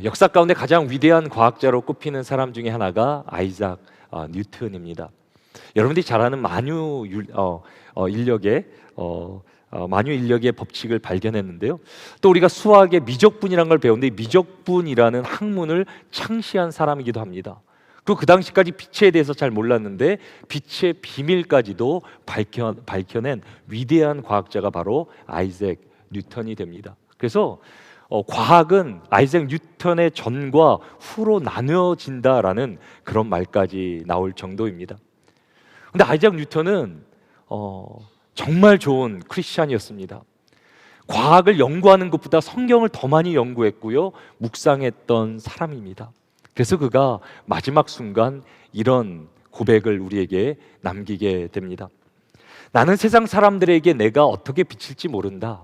역사 가운데 가장 위대한 과학자로 꼽히는 사람 중에 하나가 아이작 뉴턴입니다. 여러분들이 잘 아는 만유 인력의 법칙을 발견했는데요. 또 우리가 수학의 미적분이라는 걸 배웠는데 미적분이라는 학문을 창시한 사람이기도 합니다. 그리고 그 당시까지 빛에 대해서 잘 몰랐는데 빛의 비밀까지도 밝혀낸 위대한 과학자가 바로 아이작 뉴턴이 됩니다. 그래서 과학은 아이작 뉴턴의 전과 후로 나뉘어진다라는 그런 말까지 나올 정도입니다. 근데 아이작 뉴턴은 정말 좋은 크리스찬이었습니다. 과학을 연구하는 것보다 성경을 더 많이 연구했고요, 묵상했던 사람입니다. 그래서 그가 마지막 순간 이런 고백을 우리에게 남기게 됩니다. 나는 세상 사람들에게 내가 어떻게 비칠지 모른다.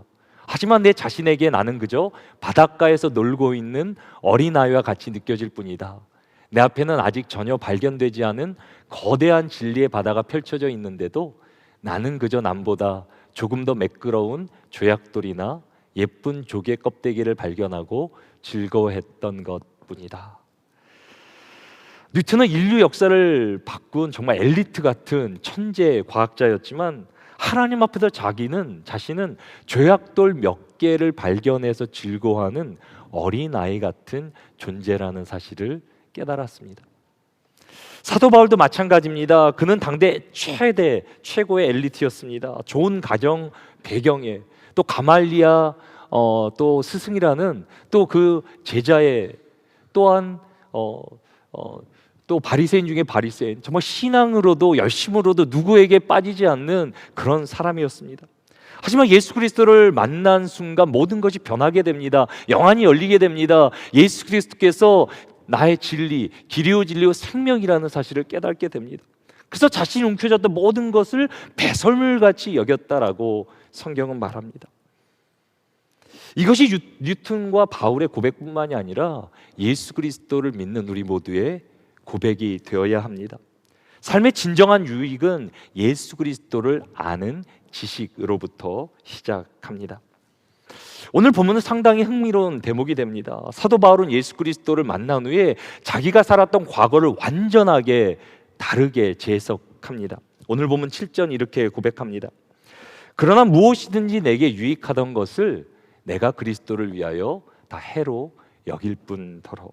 하지만 내 자신에게 나는 그저 바닷가에서 놀고 있는 어린아이와 같이 느껴질 뿐이다. 내 앞에는 아직 전혀 발견되지 않은 거대한 진리의 바다가 펼쳐져 있는데도 나는 그저 남보다 조금 더 매끄러운 조약돌이나 예쁜 조개 껍데기를 발견하고 즐거워했던 것뿐이다. 뉴턴은 인류 역사를 바꾼 정말 엘리트 같은 천재 과학자였지만 하나님 앞에서 자신은 조약돌 몇 개를 발견해서 즐거워하는 어린아이 같은 존재라는 사실을 깨달았습니다. 사도 바울도 마찬가지입니다. 그는 당대 최고의 엘리트였습니다. 좋은 가정 배경에 또 가말리아 또 스승이라는 또 그 제자의 또한 또 바리새인 중에 바리새인, 정말 신앙으로도 열심으로도 누구에게 빠지지 않는 그런 사람이었습니다. 하지만 예수 그리스도를 만난 순간 모든 것이 변하게 됩니다. 영안이 열리게 됩니다. 예수 그리스도께서 나의 진리, 길이요 진리요 생명이라는 사실을 깨닫게 됩니다. 그래서 자신이 움켜쥐었던 모든 것을 배설물같이 여겼다라고 성경은 말합니다. 이것이 뉴턴과 바울의 고백뿐만이 아니라 예수 그리스도를 믿는 우리 모두의 고백이 되어야 합니다. 삶의 진정한 유익은 예수 그리스도를 아는 지식으로부터 시작합니다. 오늘 본문은 상당히 흥미로운 대목이 됩니다. 사도 바울은 예수 그리스도를 만난 후에 자기가 살았던 과거를 완전하게 다르게 재해석합니다. 오늘 본문 7절 이렇게 고백합니다. 그러나 무엇이든지 내게 유익하던 것을 내가 그리스도를 위하여 다 해로 여길 뿐더러.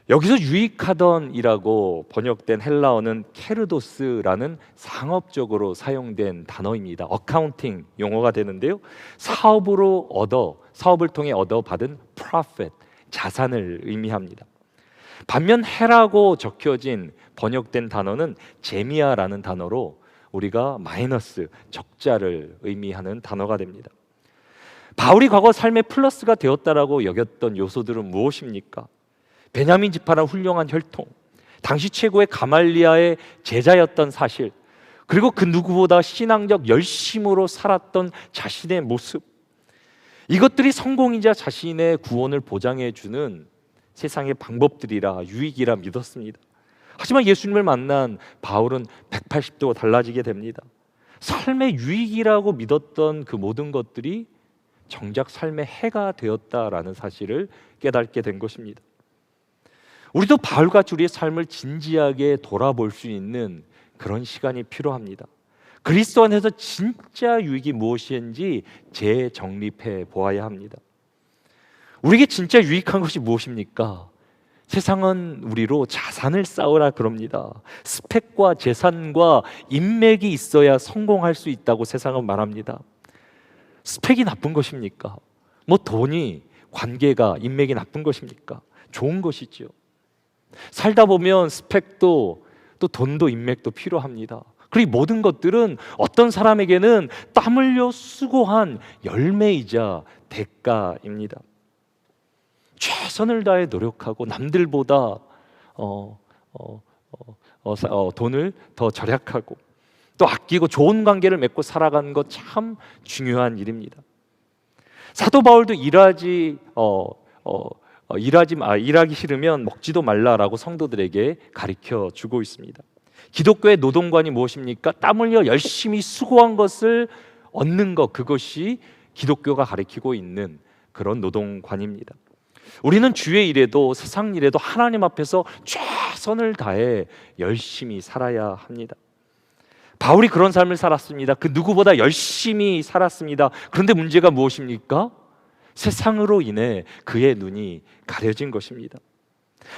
여기서 유익하던이라고 번역된 헬라어는 케르도스라는 상업적으로 사용된 단어입니다. 어카운팅 용어가 되는데요, 사업을 통해 얻어받은 profit, 자산을 의미합니다. 반면 해라고 적혀진 번역된 단어는 제미아라는 단어로 우리가 마이너스, 적자를 의미하는 단어가 됩니다. 바울이 과거 삶의 플러스가 되었다라고 여겼던 요소들은 무엇입니까? 베냐민 지파란 훌륭한 혈통, 당시 최고의 가말리아의 제자였던 사실, 그리고 그 누구보다 신앙적 열심으로 살았던 자신의 모습, 이것들이 성공이자 자신의 구원을 보장해주는 세상의 방법들이라, 유익이라 믿었습니다. 하지만 예수님을 만난 바울은 180도 달라지게 됩니다. 삶의 유익이라고 믿었던 그 모든 것들이 정작 삶의 해가 되었다라는 사실을 깨닫게 된 것입니다. 우리도 바울같이 우리의 삶을 진지하게 돌아볼 수 있는 그런 시간이 필요합니다. 그리스도 안에서 진짜 유익이 무엇인지 재정립해 보아야 합니다. 우리에게 진짜 유익한 것이 무엇입니까? 세상은 우리로 자산을 쌓으라 그럽니다. 스펙과 재산과 인맥이 있어야 성공할 수 있다고 세상은 말합니다. 스펙이 나쁜 것입니까? 돈이, 관계가, 인맥이 나쁜 것입니까? 좋은 것이죠. 살다 보면 스펙도 또 돈도 인맥도 필요합니다. 그리고 모든 것들은 어떤 사람에게는 땀 흘려 수고한 열매이자 대가입니다. 최선을 다해 노력하고 남들보다 돈을 더 절약하고 또 아끼고 좋은 관계를 맺고 살아가는 것 참 중요한 일입니다. 사도 바울도 일하기 싫으면 먹지도 말라라고 성도들에게 가르쳐 주고 있습니다. 기독교의 노동관이 무엇입니까? 땀 흘려 열심히 수고한 것을 얻는 것, 그것이 기독교가 가르치고 있는 그런 노동관입니다. 우리는 주의 일에도 세상 일에도 하나님 앞에서 최선을 다해 열심히 살아야 합니다. 바울이 그런 삶을 살았습니다. 그 누구보다 열심히 살았습니다. 그런데 문제가 무엇입니까? 세상으로 인해 그의 눈이 가려진 것입니다.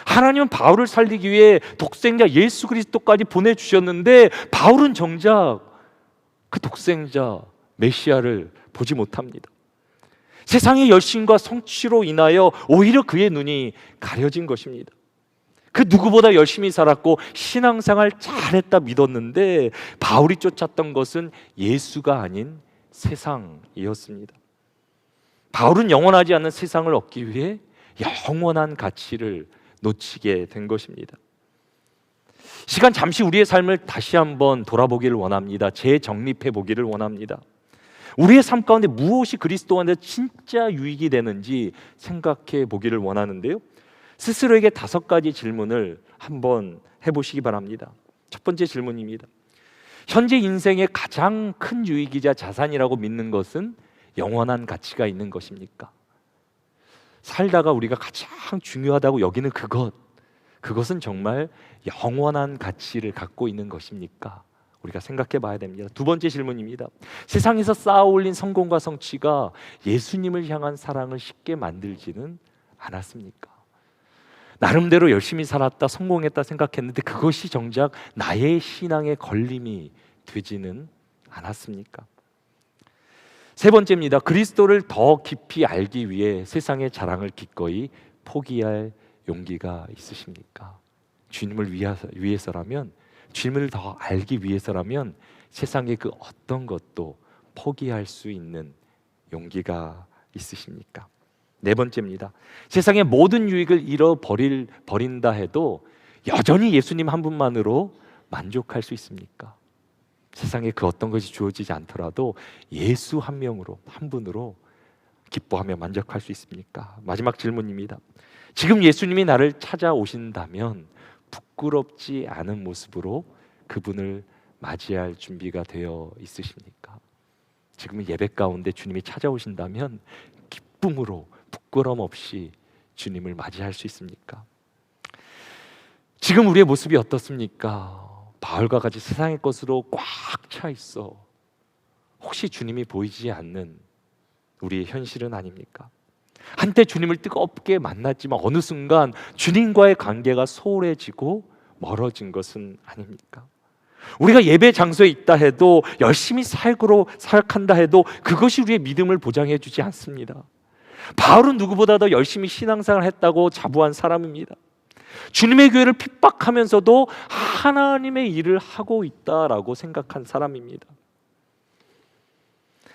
하나님은 바울을 살리기 위해 독생자 예수 그리스도까지 보내주셨는데 바울은 정작 그 독생자 메시아를 보지 못합니다. 세상의 열심과 성취로 인하여 오히려 그의 눈이 가려진 것입니다. 그 누구보다 열심히 살았고 신앙생활 잘했다 믿었는데 바울이 쫓았던 것은 예수가 아닌 세상이었습니다. 바울은 영원하지 않는 세상을 얻기 위해 영원한 가치를 놓치게 된 것입니다. 시간 잠시 우리의 삶을 다시 한번 돌아보기를 원합니다. 재정립해 보기를 원합니다. 우리의 삶 가운데 무엇이 그리스도한테 진짜 유익이 되는지 생각해 보기를 원하는데요, 스스로에게 5가지 질문을 한번 해보시기 바랍니다. 첫 번째 질문입니다. 현재 인생의 가장 큰 유익이자 자산이라고 믿는 것은 영원한 가치가 있는 것입니까? 살다가 우리가 가장 중요하다고 여기는 그것은 정말 영원한 가치를 갖고 있는 것입니까? 우리가 생각해 봐야 됩니다. 두 번째 질문입니다. 세상에서 쌓아 올린 성공과 성취가 예수님을 향한 사랑을 쉽게 만들지는 않았습니까? 나름대로 열심히 살았다, 성공했다 생각했는데 그것이 정작 나의 신앙의 걸림이 되지는 않았습니까? 세 번째입니다. 그리스도를 더 깊이 알기 위해 세상의 자랑을 기꺼이 포기할 용기가 있으십니까? 주님을 위해서라면, 주님을 더 알기 위해서라면 세상의 그 어떤 것도 포기할 수 있는 용기가 있으십니까? 네 번째입니다. 세상의 모든 유익을 잃어버린다 해도 여전히 예수님 한 분만으로 만족할 수 있습니까? 세상에 그 어떤 것이 주어지지 않더라도 예수 한 명으로, 한 분으로 기뻐하며 만족할 수 있습니까? 마지막 질문입니다. 지금 예수님이 나를 찾아오신다면 부끄럽지 않은 모습으로 그분을 맞이할 준비가 되어 있으십니까? 지금 예배 가운데 주님이 찾아오신다면 기쁨으로 부끄럼 없이 주님을 맞이할 수 있습니까? 지금 우리의 모습이 어떻습니까? 바울과 같이 세상의 것으로 꽉 차 있어 혹시 주님이 보이지 않는 우리의 현실은 아닙니까? 한때 주님을 뜨겁게 만났지만 어느 순간 주님과의 관계가 소홀해지고 멀어진 것은 아닙니까? 우리가 예배 장소에 있다 해도 열심히 살아간다 해도 그것이 우리의 믿음을 보장해 주지 않습니다. 바울은 누구보다 더 열심히 신앙생활을 했다고 자부한 사람입니다. 주님의 교회를 핍박하면서도 하나님의 일을 하고 있다라고 생각한 사람입니다.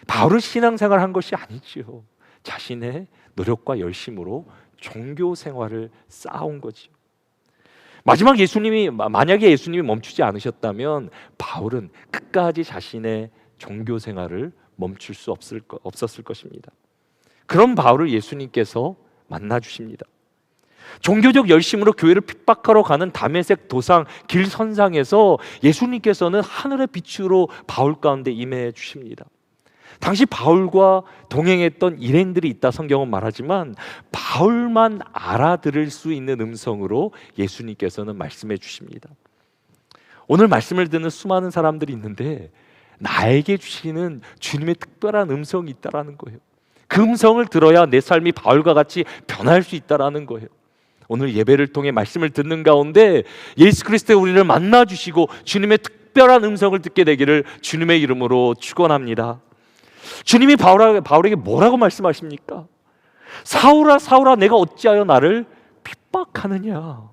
바울은 신앙생활을 한 것이 아니지요. 자신의 노력과 열심으로 종교 생활을 쌓아온 거지요. 만약에 예수님이 멈추지 않으셨다면 바울은 끝까지 자신의 종교 생활을 멈출 수 없었을 것입니다. 그런 바울을 예수님께서 만나 주십니다. 종교적 열심으로 교회를 핍박하러 가는 다메섹 도상 길선상에서 예수님께서는 하늘의 빛으로 바울 가운데 임해 주십니다. 당시 바울과 동행했던 일행들이 있다 성경은 말하지만 바울만 알아들을 수 있는 음성으로 예수님께서는 말씀해 주십니다. 오늘 말씀을 듣는 수많은 사람들이 있는데 나에게 주시는 주님의 특별한 음성이 있다라는 거예요. 그 음성을 들어야 내 삶이 바울과 같이 변할 수 있다라는 거예요. 오늘 예배를 통해 말씀을 듣는 가운데 예수 그리스도의 우리를 만나 주시고 주님의 특별한 음성을 듣게 되기를 주님의 이름으로 축원합니다. 주님이 바울에게 뭐라고 말씀하십니까? 사울아 사울아 내가 어찌하여 나를 핍박하느냐.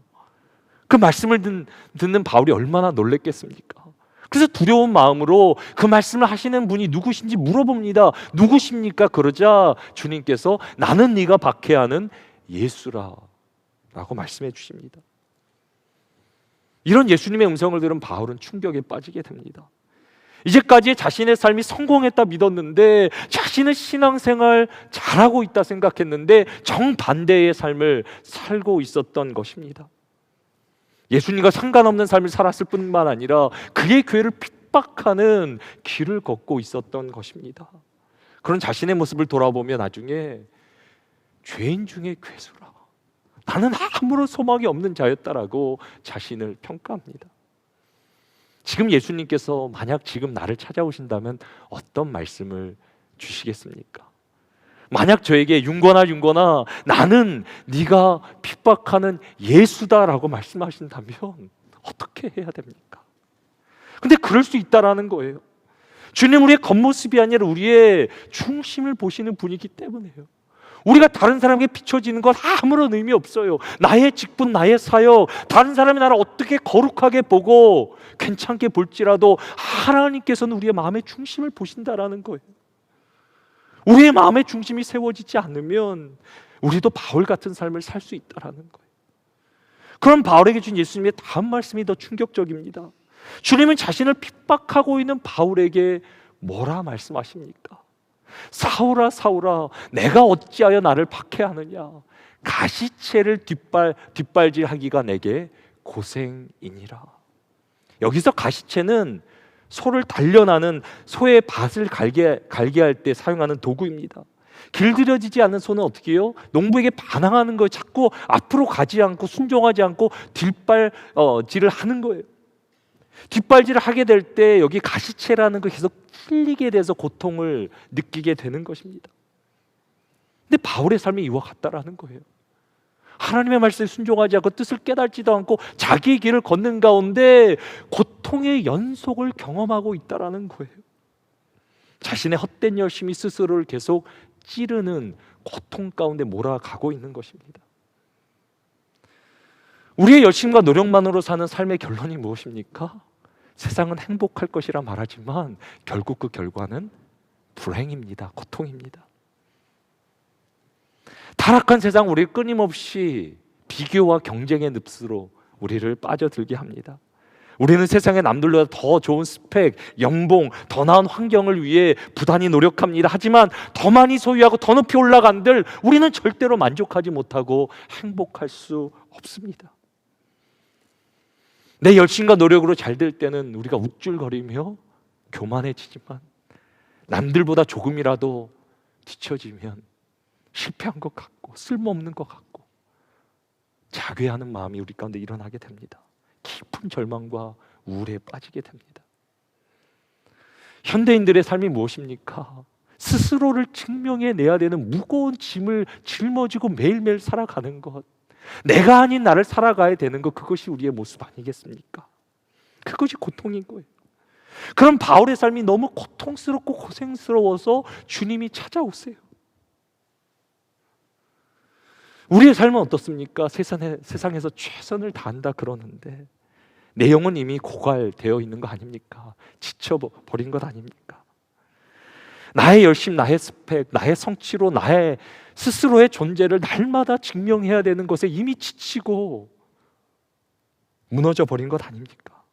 그 말씀을 듣는 바울이 얼마나 놀랬겠습니까? 그래서 두려운 마음으로 그 말씀을 하시는 분이 누구신지 물어봅니다. 누구십니까? 그러자 주님께서 나는 네가 박해하는 예수라 라고 말씀해 주십니다. 이런 예수님의 음성을 들은 바울은 충격에 빠지게 됩니다. 이제까지 자신의 삶이 성공했다 믿었는데 자신의 신앙생활 잘하고 있다 생각했는데 정반대의 삶을 살고 있었던 것입니다. 예수님과 상관없는 삶을 살았을 뿐만 아니라 그의 교회를 핍박하는 길을 걷고 있었던 것입니다. 그런 자신의 모습을 돌아보며 나중에 죄인 중에 괴수라, 나는 아무런 소망이 없는 자였다라고 자신을 평가합니다. 지금 예수님께서 만약 지금 나를 찾아오신다면 어떤 말씀을 주시겠습니까? 만약 저에게 윤건아 나는 네가 핍박하는 예수다라고 말씀하신다면 어떻게 해야 됩니까? 근데 그럴 수 있다라는 거예요. 주님 우리의 겉모습이 아니라 우리의 중심을 보시는 분이기 때문에요. 우리가 다른 사람에게 비춰지는 건 아무런 의미 없어요. 나의 직분, 나의 사역, 다른 사람이 나를 어떻게 거룩하게 보고 괜찮게 볼지라도 하나님께서는 우리의 마음의 중심을 보신다라는 거예요. 우리의 마음의 중심이 세워지지 않으면 우리도 바울 같은 삶을 살 수 있다라는 거예요. 그럼 바울에게 준 예수님의 다음 말씀이 더 충격적입니다. 주님은 자신을 핍박하고 있는 바울에게 뭐라 말씀하십니까? 사울아 사울아 내가 어찌하여 나를 박해하느냐? 가시채를 뒷발질하기가 내게 고생이니라. 여기서 가시채는 소를 단련하는 소의 밭을 갈게 할 때 사용하는 도구입니다. 길들여지지 않는 소는 어떻게 해요? 농부에게 반항하는 거예요. 자꾸 앞으로 가지 않고 순종하지 않고 뒷발질을 하는 거예요. 뒷발질을 하게 될 때 여기 가시채라는 거 계속 찔리게 돼서 고통을 느끼게 되는 것입니다. 근데 바울의 삶이 이와 같다라는 거예요. 하나님의 말씀에 순종하지 않고 뜻을 깨닫지도 않고 자기의 길을 걷는 가운데 고통의 연속을 경험하고 있다라는 거예요. 자신의 헛된 열심이 스스로를 계속 찌르는 고통 가운데 몰아가고 있는 것입니다. 우리의 열심과 노력만으로 사는 삶의 결론이 무엇입니까? 세상은 행복할 것이라 말하지만 결국 그 결과는 불행입니다. 고통입니다. 타락한 세상 우리를 끊임없이 비교와 경쟁의 늪으로 우리를 빠져들게 합니다. 우리는 세상의 남들보다 더 좋은 스펙, 연봉, 더 나은 환경을 위해 부단히 노력합니다. 하지만 더 많이 소유하고 더 높이 올라간들 우리는 절대로 만족하지 못하고 행복할 수 없습니다. 내 열심과 노력으로 잘 될 때는 우리가 욱줄거리며 교만해지지만 남들보다 조금이라도 뒤처지면 실패한 것 같고 쓸모없는 것 같고 자괴하는 마음이 우리 가운데 일어나게 됩니다. 깊은 절망과 우울에 빠지게 됩니다. 현대인들의 삶이 무엇입니까? 스스로를 증명해내야 되는 무거운 짐을 짊어지고 매일매일 살아가는 것, 내가 아닌 나를 살아가야 되는 것, 그것이 우리의 모습 아니겠습니까? 그것이 고통인 거예요. 그럼 바울의 삶이 너무 고통스럽고 고생스러워서 주님이 찾아오세요. 우리의 삶은 어떻습니까? 세상에서 최선을 다한다 그러는데 내 영은 이미 고갈되어 있는 거 아닙니까? 지쳐버린 것 아닙니까? 나의 열심, 나의 스펙, 나의 성취로 나의 스스로의 존재를 날마다 증명해야 되는 것에 이미 지치고 무너져 버린 것 아닙니까?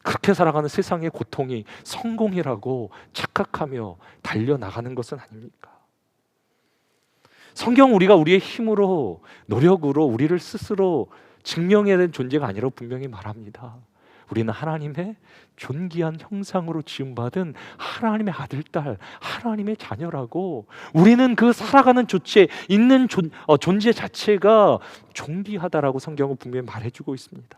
그렇게 살아가는 세상의 고통이 성공이라고 착각하며 달려나가는 것은 아닙니까? 성경 우리가 우리의 힘으로 노력으로 우리를 스스로 증명해야 되는 존재가 아니라고 분명히 말합니다. 우리는 하나님의 존귀한 형상으로 지음받은 하나님의 아들, 딸, 하나님의 자녀라고. 우리는 그 살아가는 존재 자체가 존귀하다라고 성경은 분명히 말해주고 있습니다.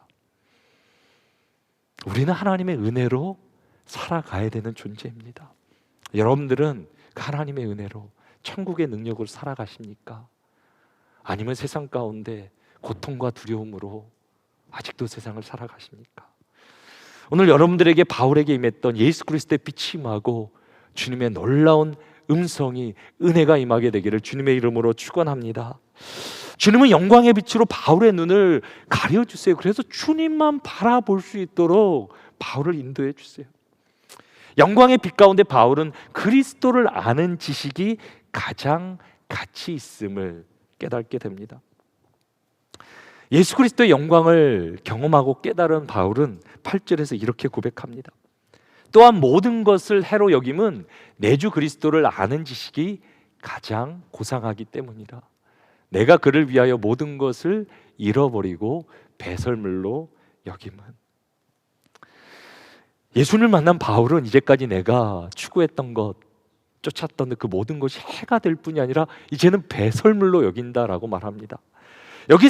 우리는 하나님의 은혜로 살아가야 되는 존재입니다. 여러분들은 그 하나님의 은혜로 천국의 능력으로 살아가십니까? 아니면 세상 가운데 고통과 두려움으로 아직도 세상을 살아가십니까? 오늘 여러분들에게 바울에게 임했던 예수 그리스도의 빛이 임하고 주님의 놀라운 음성이, 은혜가 임하게 되기를 주님의 이름으로 축원합니다. 주님은 영광의 빛으로 바울의 눈을 가려주세요. 그래서 주님만 바라볼 수 있도록 바울을 인도해 주세요. 영광의 빛 가운데 바울은 그리스도를 아는 지식이 가장 가치 있음을 깨닫게 됩니다. 예수 그리스도의 영광을 경험하고 깨달은 바울은 8절에서 이렇게 고백합니다. 또한 모든 것을 해로 여김은 내 주 그리스도를 아는 지식이 가장 고상하기 때문이라. 내가 그를 위하여 모든 것을 잃어버리고 배설물로 여김은. 예수님을 만난 바울은 이제까지 내가 추구했던 것, 쫓았던 그 모든 것이 해가 될 뿐이 아니라 이제는 배설물로 여긴다라고 말합니다. 여기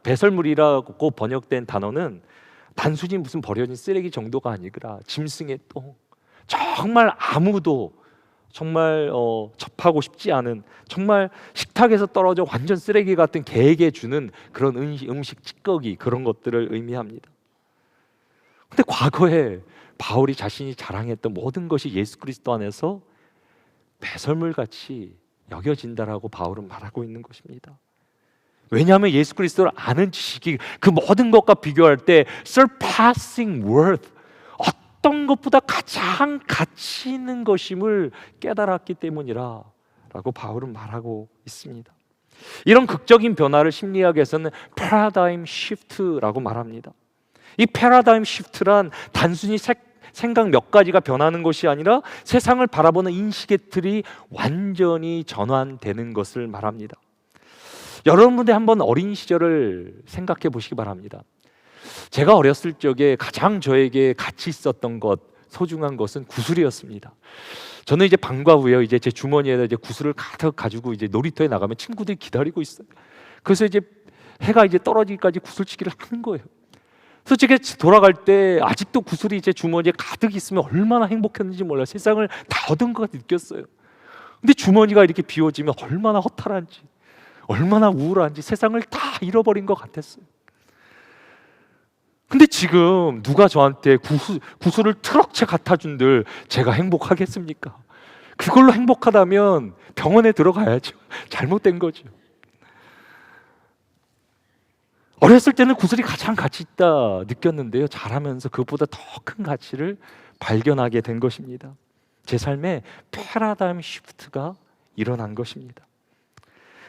배설물이라고 번역된 단어는 단순히 무슨 버려진 쓰레기 정도가 아니라 짐승의 똥, 정말 아무도 정말 접하고 싶지 않은, 정말 식탁에서 떨어져 완전 쓰레기 같은 개에게 주는 그런 음식 찌꺼기, 그런 것들을 의미합니다. 근데 과거에 바울이 자신이 자랑했던 모든 것이 예수 그리스도 안에서 배설물같이 여겨진다라고 바울은 말하고 있는 것입니다. 왜냐하면 예수 그리스도를 아는 지식이 그 모든 것과 비교할 때 surpassing worth, 어떤 것보다 가장 가치 있는 것임을 깨달았기 때문이라 라고 바울은 말하고 있습니다. 이런 극적인 변화를 심리학에서는 패러다임 시프트라고 말합니다. 이 패러다임 시프트란 단순히 생각 몇 가지가 변하는 것이 아니라 세상을 바라보는 인식의 틀이 완전히 전환되는 것을 말합니다. 여러분들 한번 어린 시절을 생각해 보시기 바랍니다. 제가 어렸을 적에 가장 저에게 가치 있었던 것, 소중한 것은 구슬이었습니다. 저는 이제 방과 후에 이제 제 주머니에다 이제 구슬을 가득 가지고 이제 놀이터에 나가면 친구들이 기다리고 있어요. 그래서 이제 해가 이제 떨어지기까지 구슬치기를 하는 거예요. 그래서 제가 돌아갈 때 아직도 구슬이 제 주머니에 가득 있으면 얼마나 행복했는지 몰라요. 세상을 다 얻은 것 느꼈어요. 근데 주머니가 이렇게 비워지면 얼마나 허탈한지, 얼마나 우울한지, 세상을 다 잃어버린 것 같았어요. 근데 지금 누가 저한테 구슬을 트럭째 갖다 준들 제가 행복하겠습니까? 그걸로 행복하다면 병원에 들어가야죠. 잘못된 거죠. 어렸을 때는 구슬이 가장 가치 있다 느꼈는데요, 자라면서 그것보다 더 큰 가치를 발견하게 된 것입니다. 제 삶에 패러다임 시프트가 일어난 것입니다.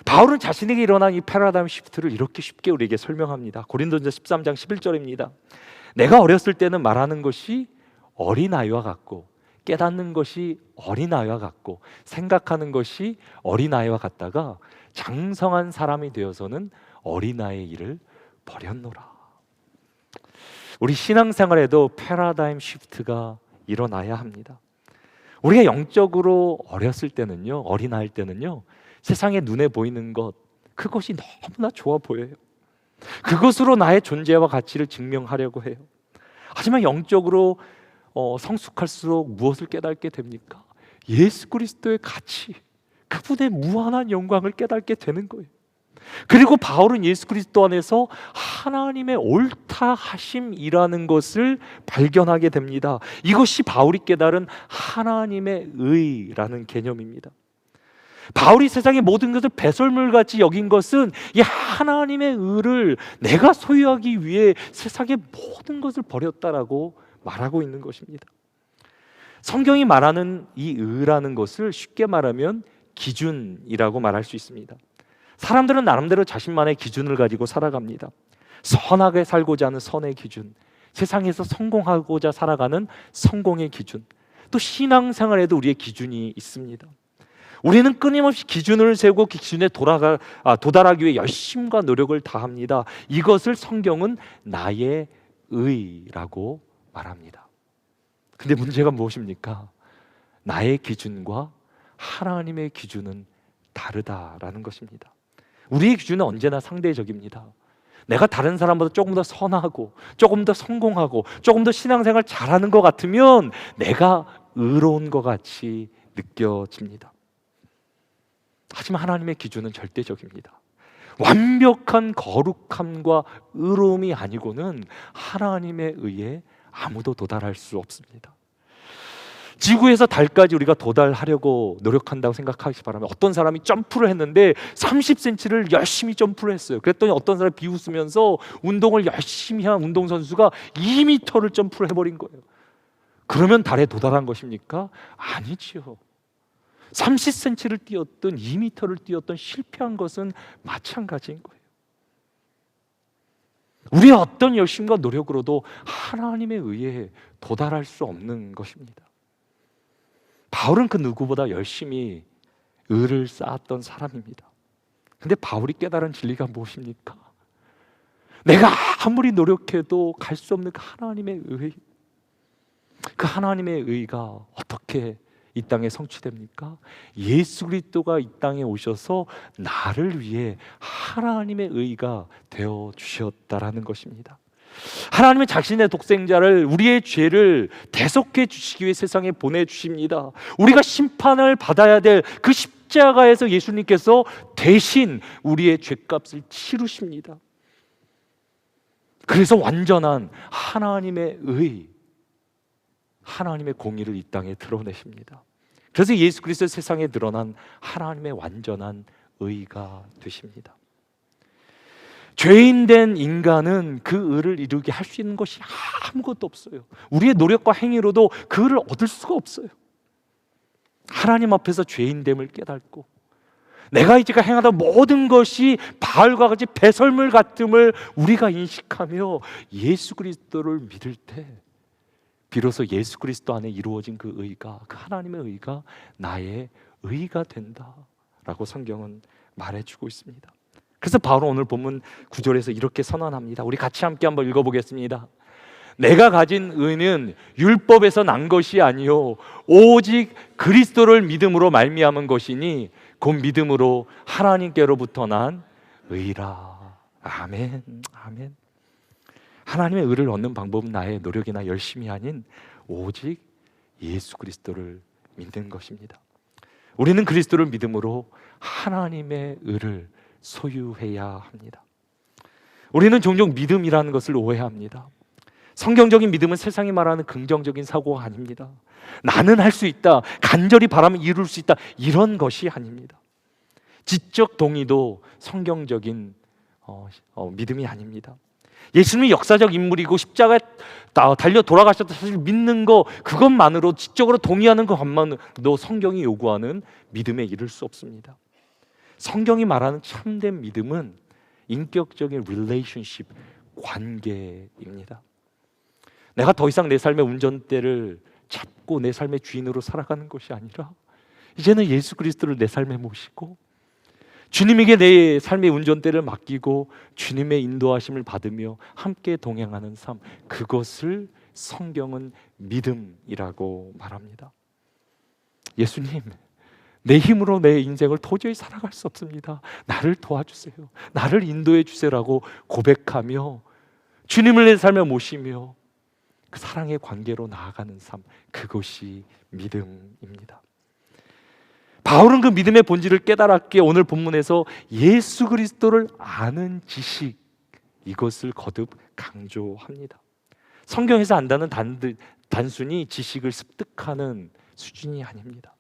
바울은 자신에게 일어난 이 패러다임 시프트를 이렇게 쉽게 우리에게 설명합니다. 고린도전서 13장 11절입니다. 내가 어렸을 때는 말하는 것이 어린아이와 같고, 깨닫는 것이 어린아이와 같고, 생각하는 것이 어린아이와 같다가 장성한 사람이 되어서는 어린아이의 일을 버렸노라. 우리 신앙생활에도 패러다임 시프트가 일어나야 합니다. 우리가 영적으로 어렸을 때는요, 어린아이일 때는요, 세상에 눈에 보이는 것, 그것이 너무나 좋아 보여요. 그것으로 나의 존재와 가치를 증명하려고 해요. 하지만 영적으로 성숙할수록 무엇을 깨닫게 됩니까? 예수 그리스도의 가치, 그분의 무한한 영광을 깨닫게 되는 거예요. 그리고 바울은 예수 그리스도 안에서 하나님의 옳다 하심이라는 것을 발견하게 됩니다. 이것이 바울이 깨달은 하나님의 의라는 개념입니다. 바울이 세상의 모든 것을 배설물같이 여긴 것은 이 하나님의 의를 내가 소유하기 위해 세상의 모든 것을 버렸다라고 말하고 있는 것입니다. 성경이 말하는 이 의라는 것을 쉽게 말하면 기준이라고 말할 수 있습니다. 사람들은 나름대로 자신만의 기준을 가지고 살아갑니다. 선하게 살고자 하는 선의 기준, 세상에서 성공하고자 살아가는 성공의 기준, 또 신앙생활에도 우리의 기준이 있습니다. 우리는 끊임없이 기준을 세우고 기준에 도달하기 위해 열심과 노력을 다합니다. 이것을 성경은 나의 의라고 말합니다. 근데 문제가 무엇입니까? 나의 기준과 하나님의 기준은 다르다라는 것입니다. 우리의 기준은 언제나 상대적입니다. 내가 다른 사람보다 조금 더 선하고, 조금 더 성공하고, 조금 더 신앙생활 잘하는 것 같으면 내가 의로운 것 같이 느껴집니다. 하지만 하나님의 기준은 절대적입니다. 완벽한 거룩함과 의로움이 아니고는 하나님의 의에 아무도 도달할 수 없습니다. 지구에서 달까지 우리가 도달하려고 노력한다고 생각하시기 바랍니다. 어떤 사람이 점프를 했는데 30cm를 열심히 점프를 했어요. 그랬더니 어떤 사람이 비웃으면서 운동을 열심히 한 운동선수가 2m를 점프를 해버린 거예요. 그러면 달에 도달한 것입니까? 아니지요. 30cm를 뛰었든 2m를 뛰었든 실패한 것은 마찬가지인 거예요. 우리의 어떤 열심과 노력으로도 하나님의 의에 도달할 수 없는 것입니다. 바울은 그 누구보다 열심히 의를 쌓았던 사람입니다. 근데 바울이 깨달은 진리가 무엇입니까? 내가 아무리 노력해도 갈 수 없는 그 하나님의 의, 그 하나님의 의가 어떻게 이 땅에 성취됩니까? 예수 그리스도가 이 땅에 오셔서 나를 위해 하나님의 의가 되어 주셨다라는 것입니다. 하나님은 자신의 독생자를, 우리의 죄를 대속해 주시기 위해 세상에 보내주십니다. 우리가 심판을 받아야 될 그 십자가에서 예수님께서 대신 우리의 죄값을 치르십니다. 그래서 완전한 하나님의 의, 하나님의 공의를 이 땅에 드러내십니다. 그래서 예수 그리스도 세상에 드러난 하나님의 완전한 의가 되십니다. 죄인된 인간은 그 의를 이루게 할 수 있는 것이 아무것도 없어요. 우리의 노력과 행위로도 그 의를 얻을 수가 없어요. 하나님 앞에서 죄인됨을 깨닫고 내가 이제가 행하던 모든 것이 바알과 같이 배설물 같음을 우리가 인식하며 예수 그리스도를 믿을 때 비로소 예수 그리스도 안에 이루어진 그 의가, 그 하나님의 의가 나의 의가 된다라고 성경은 말해주고 있습니다. 그래서 바로 오늘 본문 9절에서 이렇게 선언합니다. 우리 같이 함께 한번 읽어보겠습니다. 내가 가진 의는 율법에서 난 것이 아니요 오직 그리스도를 믿음으로 말미암은 것이니 곧 믿음으로 하나님께로부터 난 의라. 아멘, 아멘. 하나님의 의를 얻는 방법은 나의 노력이나 열심이 아닌 오직 예수 그리스도를 믿는 것입니다. 우리는 그리스도를 믿음으로 하나님의 의를 소유해야 합니다. 우리는 종종 믿음이라는 것을 오해합니다. 성경적인 믿음은 세상이 말하는 긍정적인 사고가 아닙니다. 나는 할 수 있다, 간절히 바라면 이룰 수 있다, 이런 것이 아닙니다. 지적 동의도 성경적인 믿음이 아닙니다. 예수님이 역사적 인물이고 십자가에 달려 돌아가셨다 사실 믿는 거, 그것만으로 지적으로 동의하는 것만으로도 성경이 요구하는 믿음에 이를 수 없습니다. 성경이 말하는 참된 믿음은 인격적인 relationship, 관계입니다. 내가 더 이상 내 삶의 운전대를 잡고 내 삶의 주인으로 살아가는 것이 아니라 이제는 예수 그리스도를 내 삶에 모시고 주님에게 내 삶의 운전대를 맡기고 주님의 인도하심을 받으며 함께 동행하는 삶, 그것을 성경은 믿음이라고 말합니다. 예수님, 내 힘으로 내 인생을 도저히 살아갈 수 없습니다. 나를 도와주세요. 나를 인도해 주세요라고 고백하며 주님을 내 삶에 모시며 그 사랑의 관계로 나아가는 삶, 그것이 믿음입니다. 바울은 그 믿음의 본질을 깨달았기에 오늘 본문에서 예수 그리스도를 아는 지식, 이것을 거듭 강조합니다. 성경에서 안다는 단순히 지식을 습득하는 수준이 아닙니다.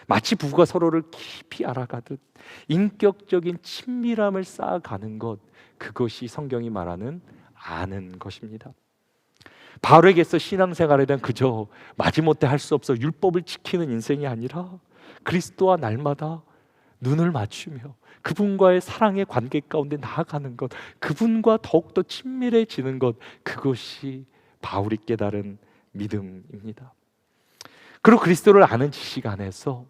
마치 부부가 서로를 깊이 알아가듯 인격적인 친밀함을 쌓아가는 것, 그것이 성경이 말하는 아는 것입니다. 바울에게서 신앙생활에 대한 그저 마지못해 할 수 없어 율법을 지키는 인생이 아니라 그리스도와 날마다 눈을 맞추며 그분과의 사랑의 관계 가운데 나아가는 것, 그분과 더욱더 친밀해지는 것, 그것이 바울이 깨달은 믿음입니다. 그리고 그리스도를 아는 지식 안에서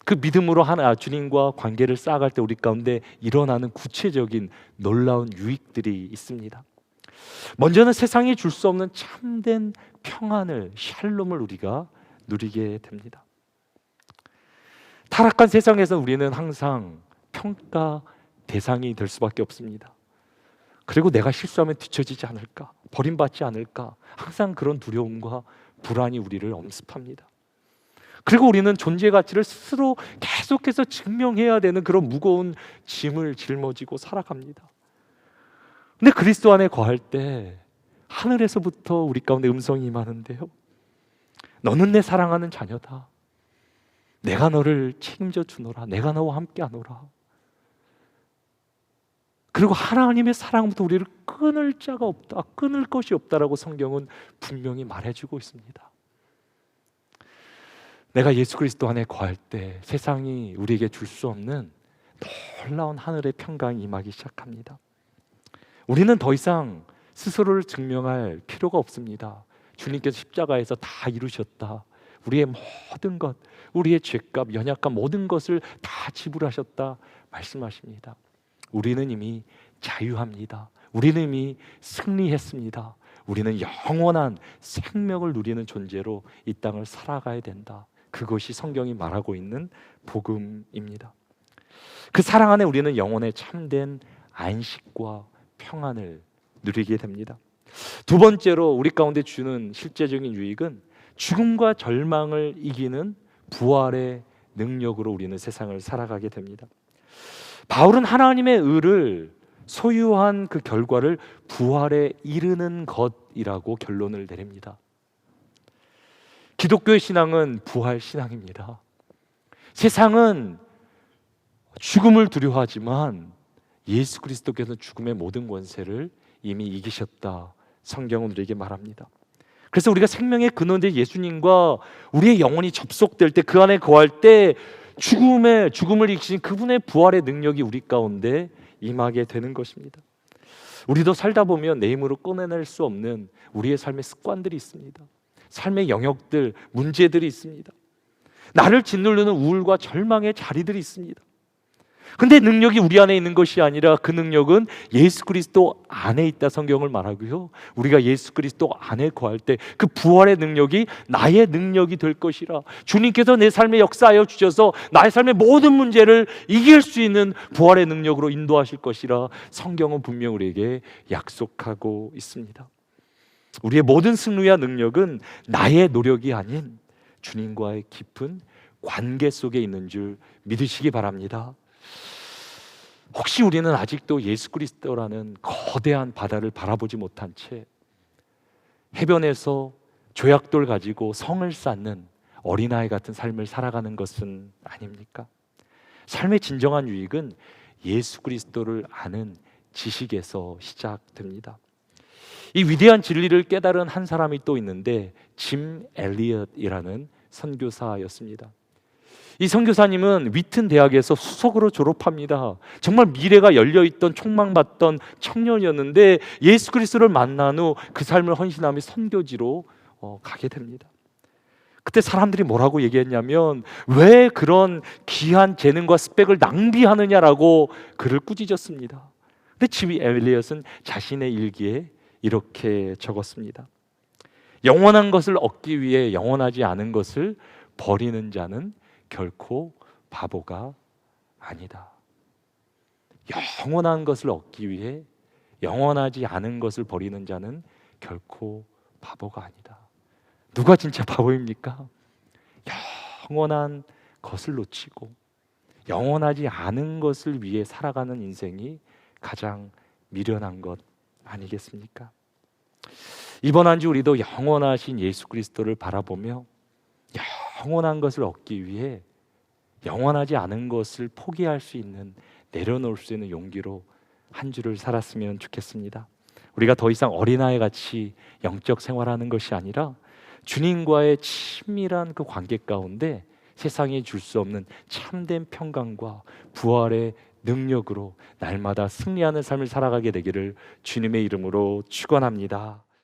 그 믿음으로 주님과 관계를 쌓아갈 때 우리 가운데 일어나는 구체적인 놀라운 유익들이 있습니다. 먼저는 세상이 줄 수 없는 참된 평안을, 샬롬을 우리가 누리게 됩니다. 타락한 세상에서 우리는 항상 평가 대상이 될 수밖에 없습니다. 그리고 내가 실수하면 뒤처지지 않을까, 버림받지 않을까, 항상 그런 두려움과 불안이 우리를 엄습합니다. 그리고 우리는 존재 가치를 스스로 계속해서 증명해야 되는 그런 무거운 짐을 짊어지고 살아갑니다. 근데 그리스도 안에 거할 때 하늘에서부터 우리 가운데 음성이 임하는데요, 너는 내 사랑하는 자녀다. 내가 너를 책임져 주노라. 내가 너와 함께 하노라. 그리고 하나님의 사랑부터 우리를 끊을 자가 없다, 끊을 것이 없다라고 성경은 분명히 말해주고 있습니다. 내가 예수 그리스도 안에 거할 때 세상이 우리에게 줄 수 없는 놀라운 하늘의 평강이 임하기 시작합니다. 우리는 더 이상 스스로를 증명할 필요가 없습니다. 주님께서 십자가에서 다 이루셨다. 우리의 모든 것, 우리의 죄값, 연약한 모든 것을 다 지불하셨다 말씀하십니다. 우리는 이미 자유합니다. 우리는 이미 승리했습니다. 우리는 영원한 생명을 누리는 존재로 이 땅을 살아가야 된다. 그것이 성경이 말하고 있는 복음입니다. 그 사랑 안에 우리는 영혼의 참된 안식과 평안을 누리게 됩니다. 두 번째로 우리 가운데 주는 실제적인 유익은 죽음과 절망을 이기는 부활의 능력으로 우리는 세상을 살아가게 됩니다. 바울은 하나님의 의를 소유한 그 결과를 부활에 이르는 것이라고 결론을 내립니다. 기독교의 신앙은 부활 신앙입니다. 세상은 죽음을 두려워하지만 예수 그리스도께서 죽음의 모든 권세를 이미 이기셨다. 성경은 우리에게 말합니다. 그래서 우리가 생명의 근원된 예수님과 우리의 영혼이 접속될 때, 그 안에 거할 때 죽음을 이기신 그분의 부활의 능력이 우리 가운데 임하게 되는 것입니다. 우리도 살다 보면 내 힘으로 꺼내낼 수 없는 우리의 삶의 습관들이 있습니다. 삶의 영역들, 문제들이 있습니다. 나를 짓누르는 우울과 절망의 자리들이 있습니다. 근데 능력이 우리 안에 있는 것이 아니라 그 능력은 예수 그리스도 안에 있다 성경을 말하고요, 우리가 예수 그리스도 안에 거할 때 그 부활의 능력이 나의 능력이 될 것이라. 주님께서 내 삶에 역사하여 주셔서 나의 삶의 모든 문제를 이길 수 있는 부활의 능력으로 인도하실 것이라 성경은 분명 우리에게 약속하고 있습니다. 우리의 모든 승리와 능력은 나의 노력이 아닌 주님과의 깊은 관계 속에 있는 줄 믿으시기 바랍니다. 혹시 우리는 아직도 예수 그리스도라는 거대한 바다를 바라보지 못한 채 해변에서 조약돌 가지고 성을 쌓는 어린아이 같은 삶을 살아가는 것은 아닙니까? 삶의 진정한 유익은 예수 그리스도를 아는 지식에서 시작됩니다. 이 위대한 진리를 깨달은 한 사람이 또 있는데 짐 엘리엇이라는 선교사였습니다. 이 선교사님은 위튼 대학에서 수석으로 졸업합니다. 정말 미래가 열려있던 촉망받던 청년이었는데 예수 그리스도를 만난 후 그 삶을 헌신하며 선교지로 가게 됩니다. 그때 사람들이 뭐라고 얘기했냐면 왜 그런 귀한 재능과 스펙을 낭비하느냐라고 그를 꾸짖었습니다. 근데 짐 엘리엇은 자신의 일기에 이렇게 적었습니다. 영원한 것을 얻기 위해 영원하지 않은 것을 버리는 자는 결코 바보가 아니다. 영원한 것을 얻기 위해 영원하지 않은 것을 버리는 자는 결코 바보가 아니다. 누가 진짜 바보입니까? 영원한 것을 놓치고 영원하지 않은 것을 위해 살아가는 인생이 가장 미련한 것 아니겠습니까? 이번 한 주 우리도 영원하신 예수 그리스도를 바라보며 영원한 것을 얻기 위해 영원하지 않은 것을 포기할 수 있는, 내려놓을 수 있는 용기로 한 주를 살았으면 좋겠습니다. 우리가 더 이상 어린아이 같이 영적 생활하는 것이 아니라 주님과의 친밀한 그 관계 가운데 세상이 줄 수 없는 참된 평강과 부활의 능력으로 날마다 승리하는 삶을 살아가게 되기를 주님의 이름으로 축원합니다.